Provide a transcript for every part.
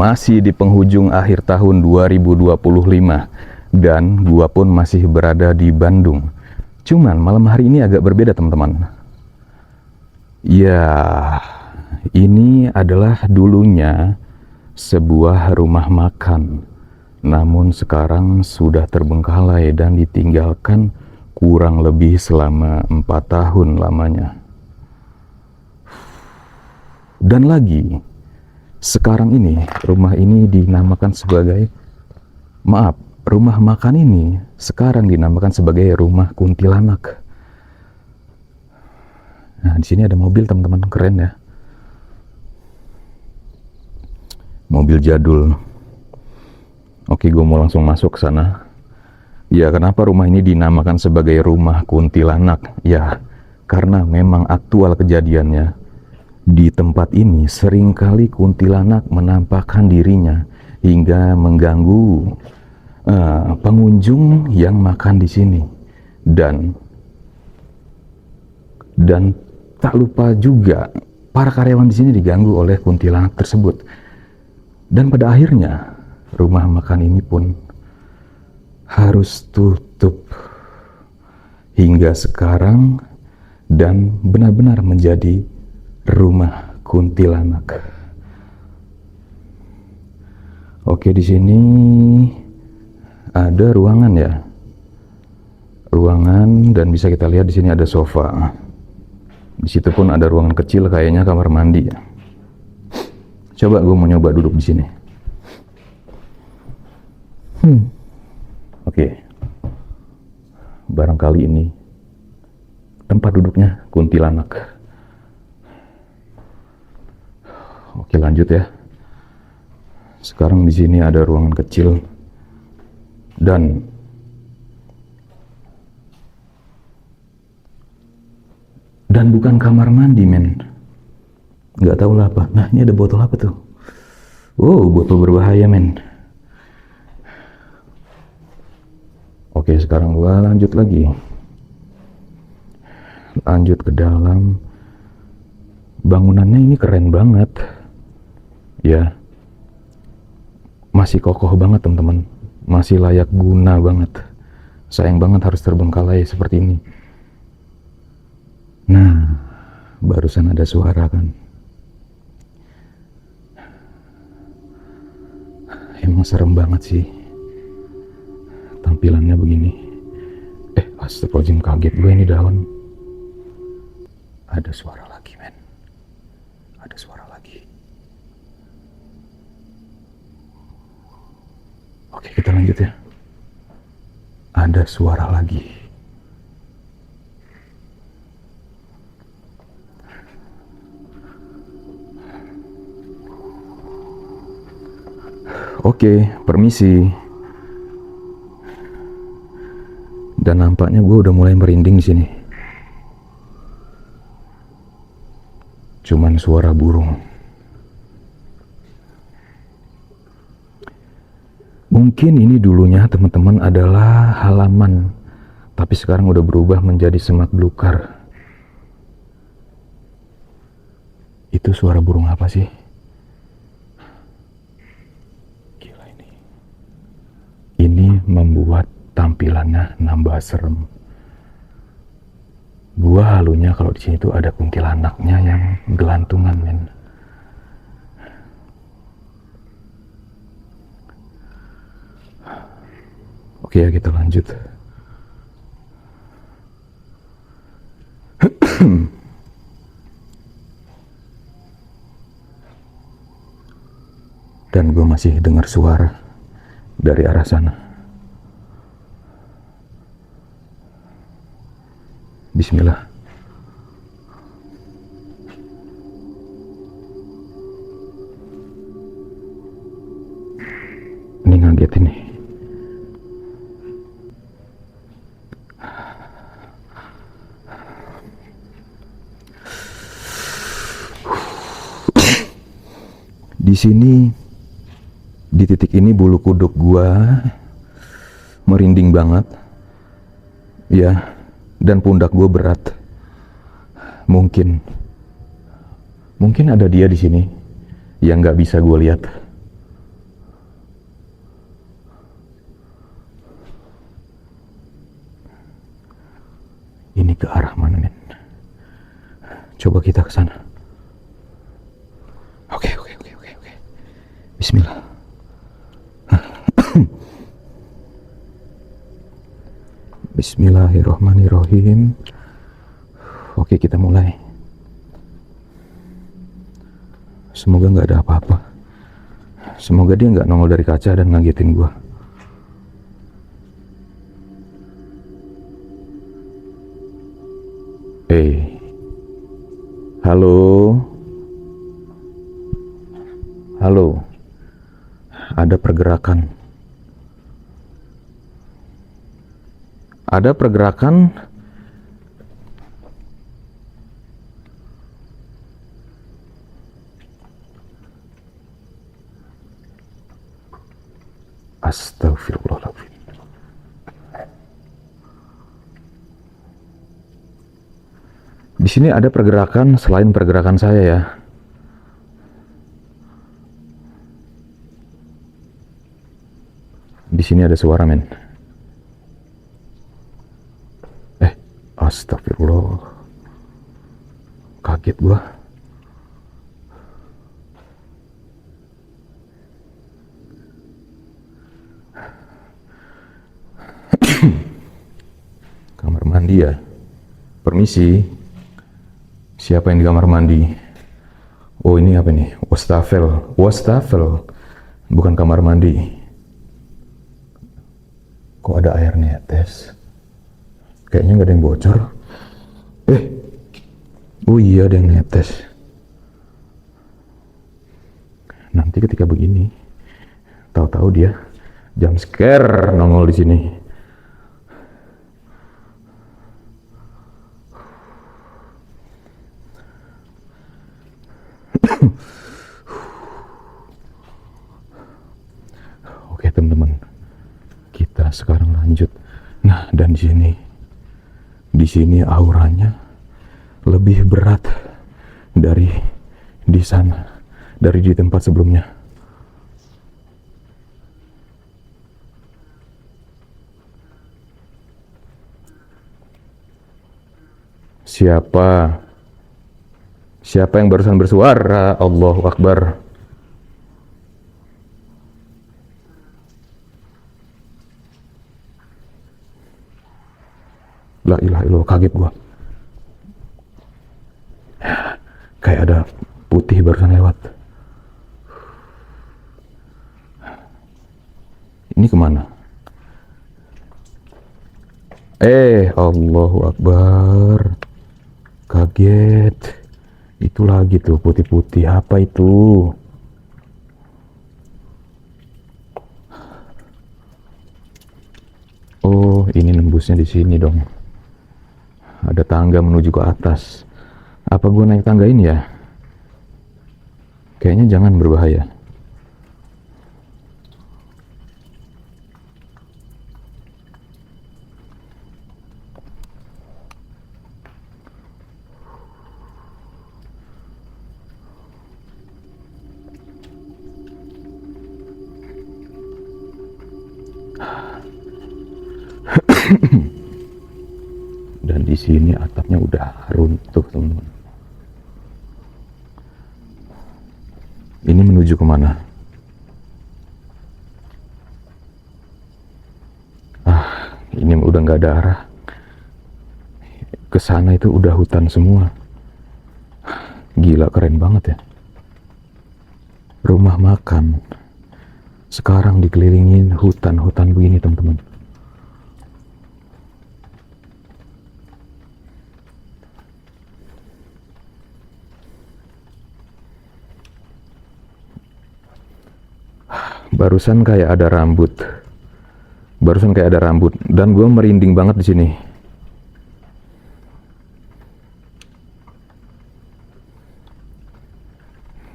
Masih di penghujung akhir tahun 2025 dan gua pun masih berada di Bandung. Cuman malam hari ini agak berbeda teman-teman. Ya, ini adalah dulunya sebuah rumah makan. Namun sekarang sudah terbengkalai dan ditinggalkan kurang lebih selama 4 tahun lamanya. Dan lagi, sekarang ini rumah ini dinamakan sebagai, rumah makan ini sekarang dinamakan sebagai rumah kuntilanak. Nah, di sini ada mobil teman-teman, keren ya. Mobil jadul. Oke, gue mau langsung masuk ke sana. Ya, kenapa rumah ini dinamakan sebagai rumah kuntilanak? Ya, karena memang aktual kejadiannya. Di tempat ini seringkali kuntilanak menampakkan dirinya hingga mengganggu pengunjung yang makan di sini. Dan tak lupa juga para karyawan di sini diganggu oleh kuntilanak tersebut. Dan pada akhirnya rumah makan ini pun harus tutup hingga sekarang dan benar-benar menjadi rumah kuntilanak. Oke, di sini ada ruangan ya. Ruangan, dan bisa kita lihat di sini ada sofa. Di situ pun ada ruangan kecil, kayaknya kamar mandi ya. Coba gue mau nyoba duduk di sini. Oke. Barangkali ini tempat duduknya kuntilanak. Oke, lanjut ya. Sekarang di sini ada ruangan kecil dan bukan kamar mandi, men. Nggak tahu lah apa. Nah, ini ada botol apa tuh? Wow, botol berbahaya, men. Oke, sekarang gua lanjut lagi. Lanjut ke dalam. Bangunannya ini keren banget. Ya, masih kokoh banget teman-teman, masih layak guna banget. Sayang banget harus terbengkalai seperti ini. Nah, barusan ada suara kan. Emang serem banget sih tampilannya begini. Astagfirullahaladzim, kaget gue ini daun. Ada suara lagi, men. Ada suara lagi. Oke, kita lanjut ya. Ada suara lagi. Oke, permisi. Dan nampaknya gue udah mulai merinding di sini. Cuman suara burung. Mungkin ini dulunya teman-teman adalah halaman, tapi sekarang udah berubah menjadi semak belukar. Itu suara burung apa sih? Gila ini. Ini membuat tampilannya nambah serem. Gua halunya kalau di sini tuh ada kuntilanaknya yang gelantungan, men. Oke ya, kita lanjut. Dan gue masih dengar suara dari arah sana. Bismillah. Ini ngagetin nih. Di sini, di titik ini bulu kuduk gua merinding banget. Ya, dan pundak gue berat. Mungkin ada dia di sini yang nggak bisa gue lihat. Ini ke arah mana, men? Coba kita ke sana. Oke. Bismillah. Bismillahirrahmanirrahim. Oke, kita mulai. Semoga nggak ada apa-apa. Semoga dia nggak nongol dari kaca dan ngagetin gua. Halo. Ada pergerakan. Astagfirullahaladzim. Di sini ada pergerakan selain pergerakan saya ya. Di sini ada suara, men. Astagfirullah. Kaget gua. Kamar mandi ya. Permisi. Siapa yang di kamar mandi? Oh, ini apa nih? Wastafel. Bukan kamar mandi. Kok ada air netes? Kayaknya nggak ada yang bocor. Oh iya, ada yang netes. Nanti ketika begini, tahu-tahu dia jump scare nongol di sini. Oke, teman-teman. Kita sekarang lanjut. Nah, dan di sini auranya lebih berat dari di sana, dari di tempat sebelumnya. Siapa yang barusan bersuara? Allahu Akbar. La ilaha illallah, kaget gua. Kayak ada putih barusan lewat. Ini kemana? Allahu Akbar. Kaget. Itu lagi tuh putih-putih. Apa itu? Oh, ini nembusnya di sini dong. Ada tangga menuju ke atas. Apa gue naik tangga ini ya? Kayaknya jangan, berbahaya. Dan di sini atapnya udah runtuh, teman-teman. Ini menuju kemana? Ini udah nggak ada arah. Kesana itu udah hutan semua. Gila, keren banget ya. Rumah makan sekarang dikelilingin hutan-hutan begini, teman-teman. Barusan kayak ada rambut. Dan gue merinding banget di sini.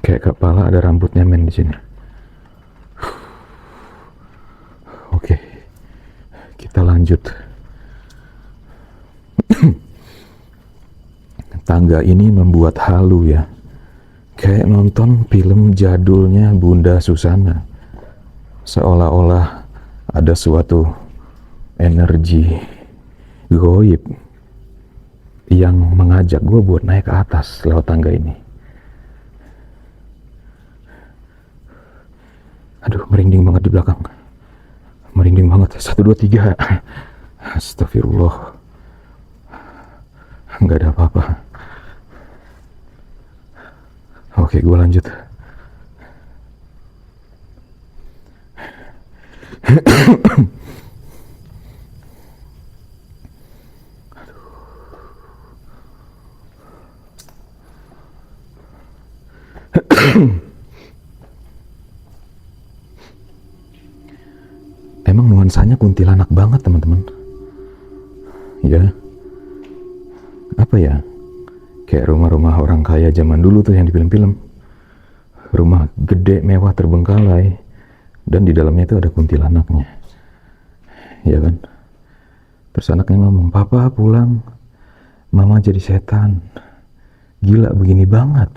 Kayak kepala ada rambutnya, men, di sini. Oke. Kita lanjut. Tangga ini membuat halu ya. Kayak nonton film jadulnya Bunda Susana. Seolah-olah ada suatu energi goib yang mengajak gue buat naik ke atas lewat tangga ini. Aduh, merinding banget di belakang. Merinding banget. 1, 2, 3. Astagfirullah. Nggak ada apa-apa. Oke, gue lanjut. Emang nuansanya kuntilanak banget, teman-teman. Ya, apa ya? Kayak rumah-rumah orang kaya zaman dulu tuh yang di film-film. Rumah gede, mewah, terbengkalai, dan di dalamnya itu ada kuntilanaknya. Ya kan? Terus anaknya ngomong, "Papa pulang, mama jadi setan." Gila, begini banget.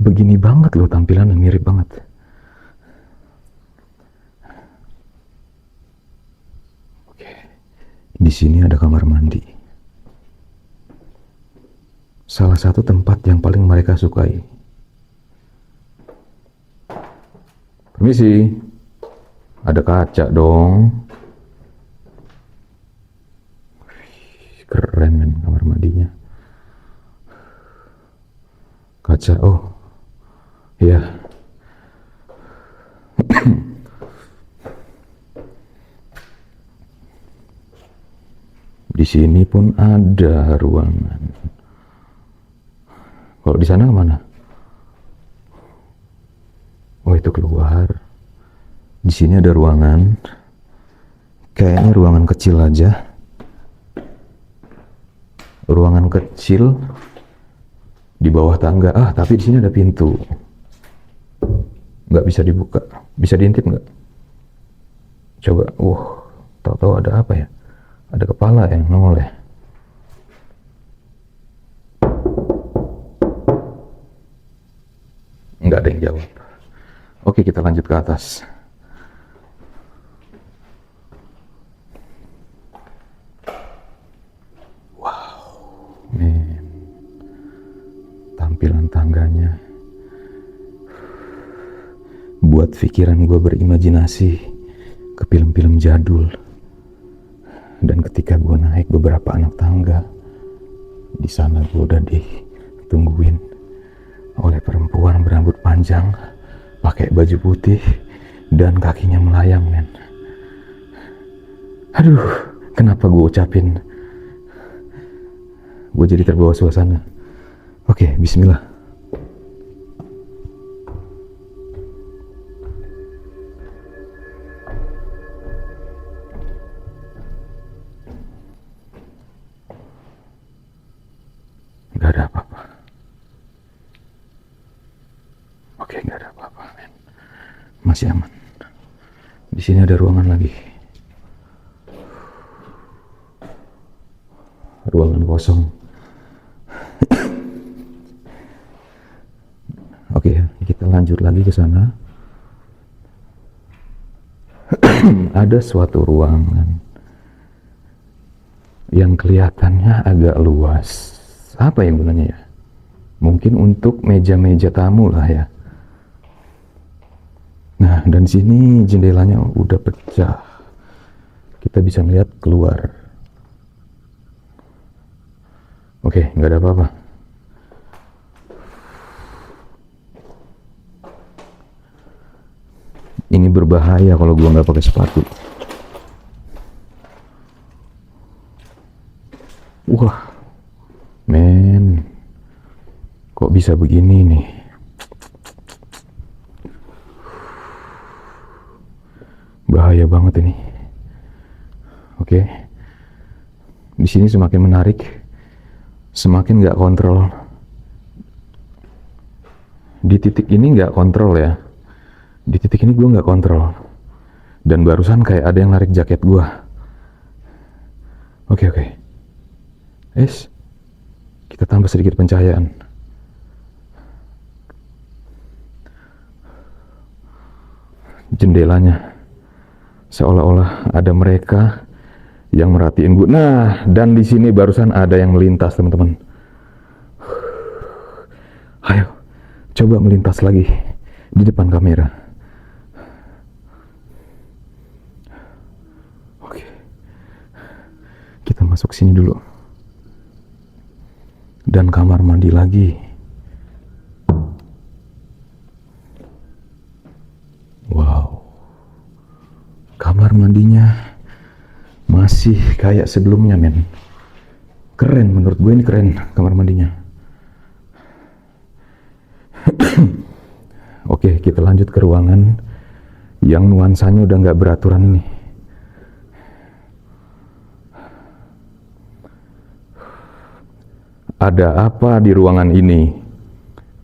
Begini banget loh tampilannya, mirip banget. Oke. Di sini ada kamar mandi. Salah satu tempat yang paling mereka sukai. Permisi. Ada kaca dong. Keren men kamar mandinya. Kaca, oh iya. Di sini pun ada ruangan. Kalau di sana kemana? Oh, itu keluar. Di sini ada ruangan. Kayaknya ruangan kecil aja. Ruangan kecil di bawah tangga. Ah, tapi di sini ada pintu. Nggak bisa dibuka. Bisa diintip nggak? Coba. Tahu-tahu ada apa ya? Ada kepala yang nongol ya. Nggak ada yang jawab. Oke, kita lanjut ke atas. Wow, men. Tampilan tangganya buat pikiran gue berimajinasi ke film-film jadul. Dan ketika gue naik beberapa anak tangga, di sana gue udah ditungguin oleh perempuan berambut panjang, pakai baju putih, dan kakinya melayang, men. Aduh, kenapa gue ucapin? Gue jadi terbawa suasana. Oke, bismillah. Gak ada apa-apa. Oke, gak ada apa-apa, men. Masih aman. Di sini ada ruangan lagi. Ruangan kosong. Oke, kita lanjut lagi ke sana. Ada suatu ruangan yang kelihatannya agak luas. Apa yang gunanya ya? Mungkin untuk meja-meja tamu lah ya. Nah, dan sini jendelanya udah pecah. Kita bisa melihat keluar. Oke, nggak ada apa-apa. Ini berbahaya kalau gua nggak pakai sepatu. Wah, men, kok bisa begini nih? Bahaya banget ini. Oke, di sini semakin menarik, semakin nggak kontrol. Di titik ini nggak kontrol ya. Di titik ini gue nggak kontrol. Dan barusan kayak ada yang narik jaket gue. Oke. Kita tambah sedikit pencahayaan. Jendelanya seolah-olah ada mereka yang merhatiin gue. Nah, dan di sini barusan ada yang melintas, teman-teman. Ayo, coba melintas lagi di depan kamera. Oke, kita masuk sini dulu. Dan kamar mandi lagi. Wow, kamar mandinya masih kayak sebelumnya, men. Keren, menurut gue ini keren kamar mandinya. Oke, kita lanjut ke ruangan yang nuansanya udah nggak beraturan ini. Ada apa di ruangan ini?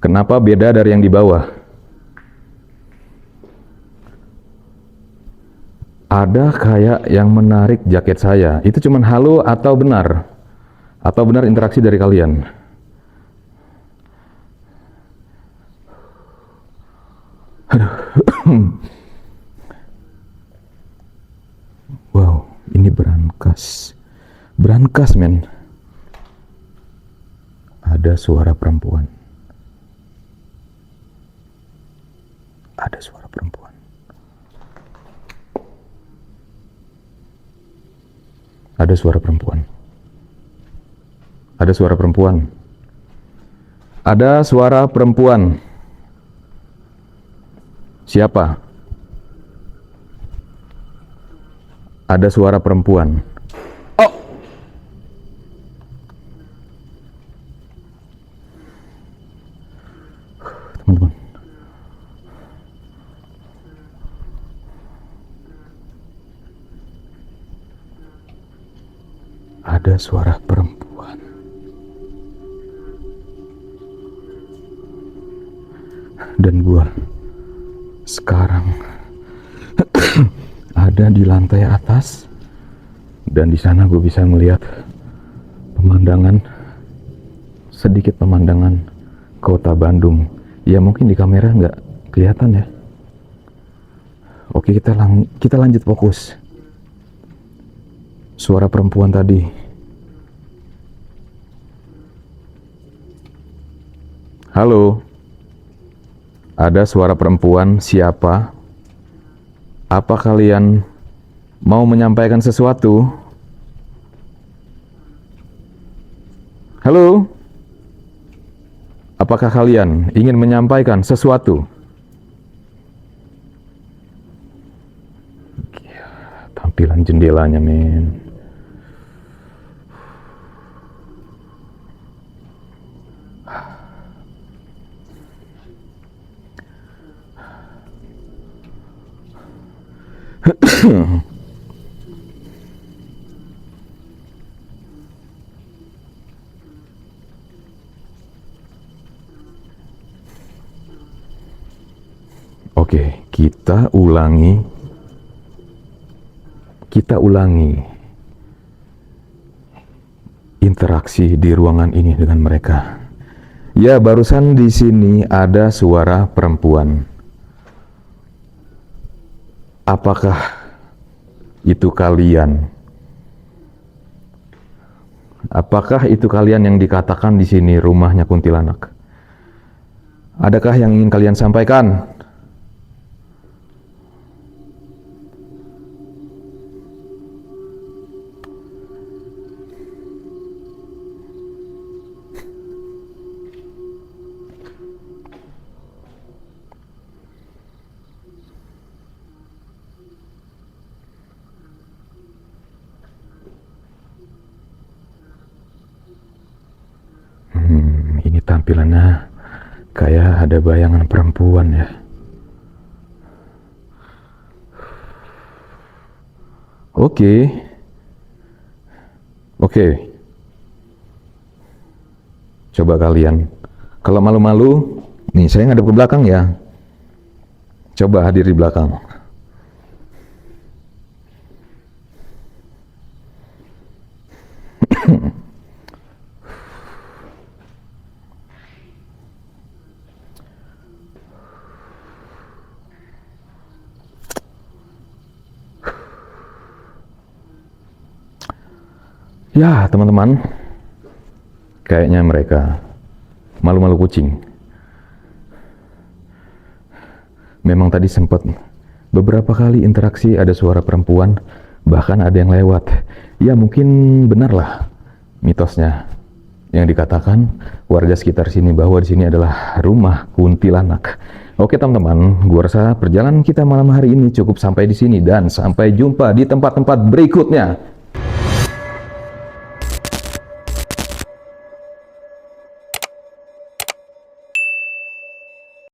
Kenapa beda dari yang di bawah? Ada kayak yang menarik jaket saya. Itu cuman halo atau benar? Atau benar interaksi dari kalian? Aduh. Wow, ini berangkas. Berangkas, men. Ada suara perempuan. Ada suara perempuan. Ada suara perempuan. Ada suara perempuan. Ada suara perempuan. Siapa? Ada suara perempuan. Oh! Teman-teman. Ada suara perempuan. Dan gua sekarang ada di lantai atas, dan di sana gue bisa melihat pemandangan, sedikit pemandangan kota Bandung. Ya mungkin di kamera nggak kelihatan ya. Oke, kita lanjut fokus. Suara perempuan tadi. Halo. Ada suara perempuan, siapa? Apa kalian mau menyampaikan sesuatu? Halo? Apakah kalian ingin menyampaikan sesuatu? Ya, tampilan jendelanya, men. Oke, kita ulangi interaksi di ruangan ini dengan mereka. Ya, barusan di sini ada suara perempuan. Apakah itu kalian? Apakah itu kalian yang dikatakan di sini rumahnya kuntilanak? Adakah yang ingin kalian sampaikan? Ini tampilannya kayak ada bayangan perempuan ya. Oke. Coba kalian, kalau malu-malu, nih saya ngadep ke belakang ya. Coba hadir di belakang. Ya, teman-teman, kayaknya mereka malu-malu kucing. Memang tadi sempat beberapa kali interaksi ada suara perempuan, bahkan ada yang lewat. Ya mungkin benarlah mitosnya yang dikatakan warga sekitar sini bahwa di sini adalah rumah kuntilanak. Oke teman-teman, gua rasa perjalanan kita malam hari ini cukup sampai di sini dan sampai jumpa di tempat-tempat berikutnya.